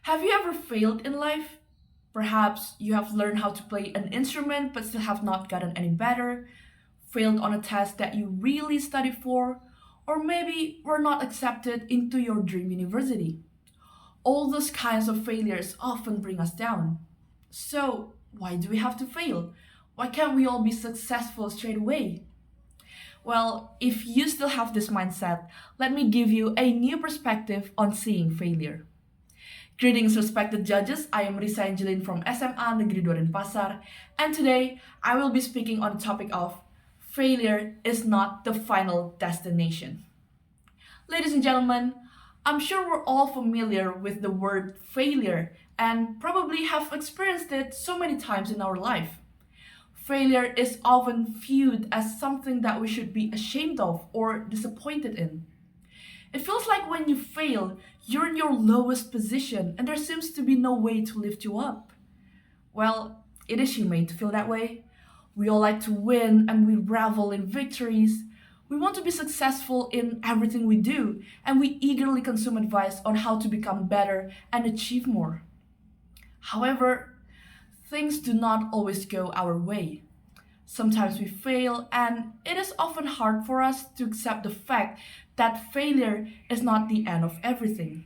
Have you ever failed in life? Perhaps you have learned how to play an instrument but still have not gotten any better, failed on a test that you really studied for, or maybe were not accepted into your dream university. All those kinds of failures often bring us down. So, why do we have to fail? Why can't we all be successful straight away? Well, if you still have this mindset, let me give you a new perspective on seeing failure. Greetings, respected judges. I am Risa from SMA Negeri Denpasar, and today I will be speaking on the topic of failure is not the final destination. Ladies and gentlemen, I'm sure we're all familiar with the word failure and probably have experienced it so many times in our life. Failure is often viewed as something that we should be ashamed of or disappointed in. It feels like when you fail, you're in your lowest position and there seems to be no way to lift you up. Well, it is humane to feel that way. We all like to win and we revel in victories. We want to be successful in everything we do, and we eagerly consume advice on how to become better and achieve more. However, things do not always go our way. Sometimes we fail, and it is often hard for us to accept the fact that failure is not the end of everything.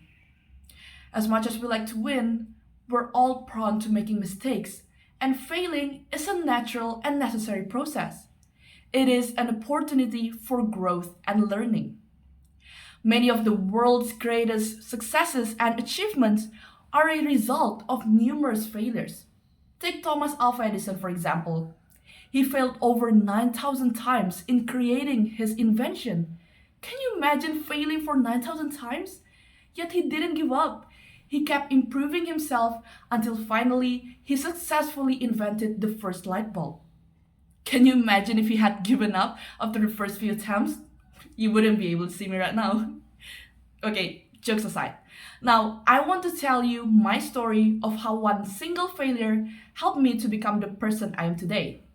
As much as we like to win, we're all prone to making mistakes, and failing is a natural and necessary process. It is an opportunity for growth and learning. Many of the world's greatest successes and achievements are a result of numerous failures. Take Thomas Alva Edison, for example. He failed over 9,000 times in creating his invention. Can you imagine failing for 9,000 times? Yet he didn't give up. He kept improving himself until finally he successfully invented the first light bulb. Can you imagine if he had given up after the first few attempts? You wouldn't be able to see me right now. Okay, jokes aside. Now, I want to tell you my story of how one single failure helped me to become the person I am today.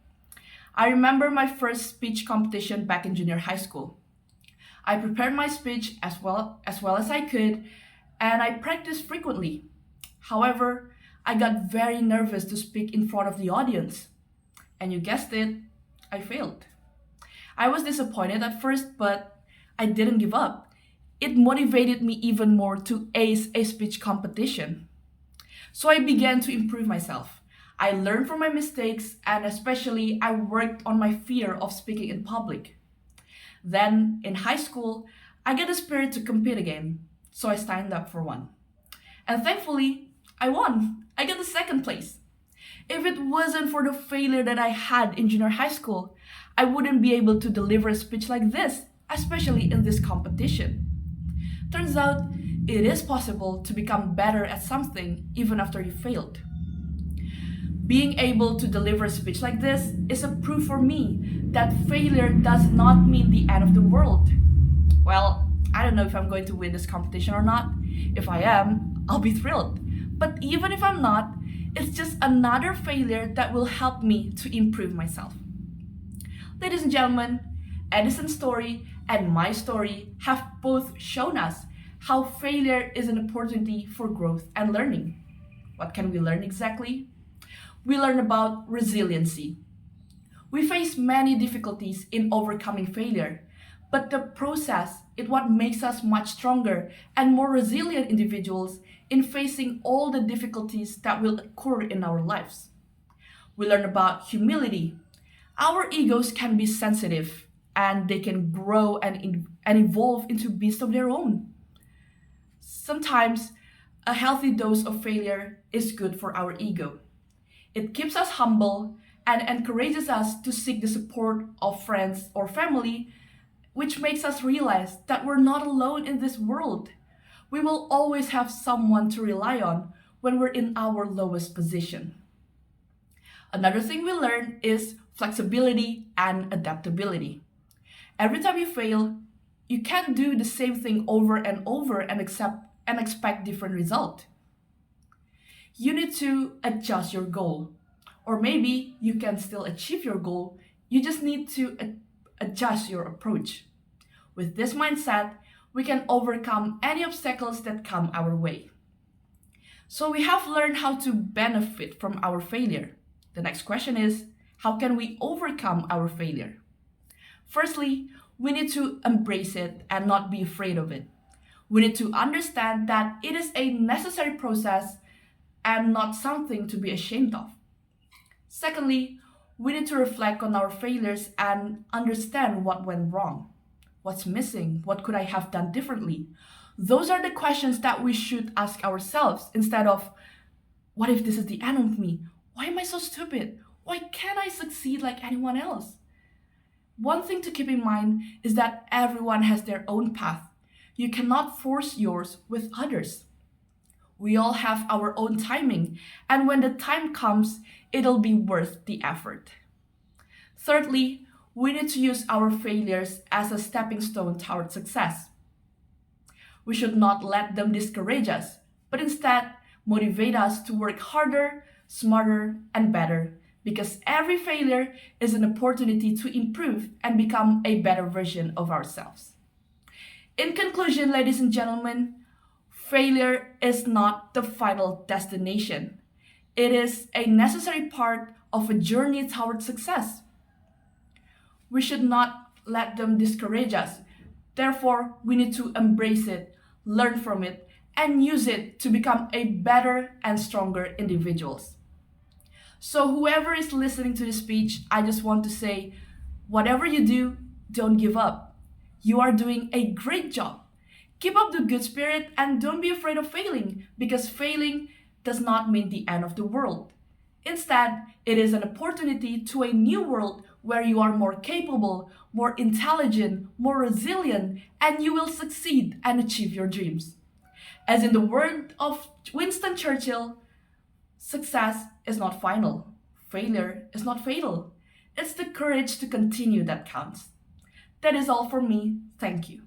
I remember my first speech competition back in junior high school. I prepared my speech as well as I could, and I practiced frequently. However, I got very nervous to speak in front of the audience. And you guessed it, I failed. I was disappointed at first, but I didn't give up. It motivated me even more to ace a speech competition. So I began to improve myself. I learned from my mistakes, and especially I worked on my fear of speaking in public. Then, in high school, I got the spirit to compete again, so I signed up for one. And thankfully, I won. I got the second place. If it wasn't for the failure that I had in junior high school, I wouldn't be able to deliver a speech like this, especially in this competition. Turns out, it is possible to become better at something even after you failed. Being able to deliver a speech like this is a proof for me that failure does not mean the end of the world. Well, I don't know if I'm going to win this competition or not. If I am, I'll be thrilled. But even if I'm not, it's just another failure that will help me to improve myself. Ladies and gentlemen, Edison's story and my story have both shown us how failure is an opportunity for growth and learning. What can we learn exactly? We learn about resiliency. We face many difficulties in overcoming failure, but the process is what makes us much stronger and more resilient individuals in facing all the difficulties that will occur in our lives. We learn about humility. Our egos can be sensitive and they can grow and evolve into beasts of their own. Sometimes a healthy dose of failure is good for our ego. It keeps us humble and encourages us to seek the support of friends or family, which makes us realize that we're not alone in this world. We will always have someone to rely on when we're in our lowest position. Another thing we learn is flexibility and adaptability. Every time you fail, you can't do the same thing over and over and expect different result. You need to adjust your goal. Or maybe you can still achieve your goal, you just need to adjust your approach. With this mindset, we can overcome any obstacles that come our way. So we have learned how to benefit from our failure. The next question is, how can we overcome our failure? Firstly, we need to embrace it and not be afraid of it. We need to understand that it is a necessary process and not something to be ashamed of. Secondly, we need to reflect on our failures and understand what went wrong. What's missing? What could I have done differently? Those are the questions that we should ask ourselves instead of, what if this is the end of me? Why am I so stupid? Why can't I succeed like anyone else? One thing to keep in mind is that everyone has their own path. You cannot force yours with others. We all have our own timing, and when the time comes, it'll be worth the effort. Thirdly, we need to use our failures as a stepping stone toward success. We should not let them discourage us, but instead motivate us to work harder, smarter, and better, because every failure is an opportunity to improve and become a better version of ourselves. In conclusion, ladies and gentlemen, failure is not the final destination. It is a necessary part of a journey toward success. We should not let them discourage us. Therefore, we need to embrace it, learn from it, and use it to become a better and stronger individuals. So, whoever is listening to this speech, I just want to say, whatever you do, don't give up. You are doing a great job. Keep up the good spirit and don't be afraid of failing, because failing does not mean the end of the world. Instead, it is an opportunity to a new world where you are more capable, more intelligent, more resilient, and you will succeed and achieve your dreams. As in the word of Winston Churchill, success is not final. Failure is not fatal. It's the courage to continue that counts. That is all for me. Thank you.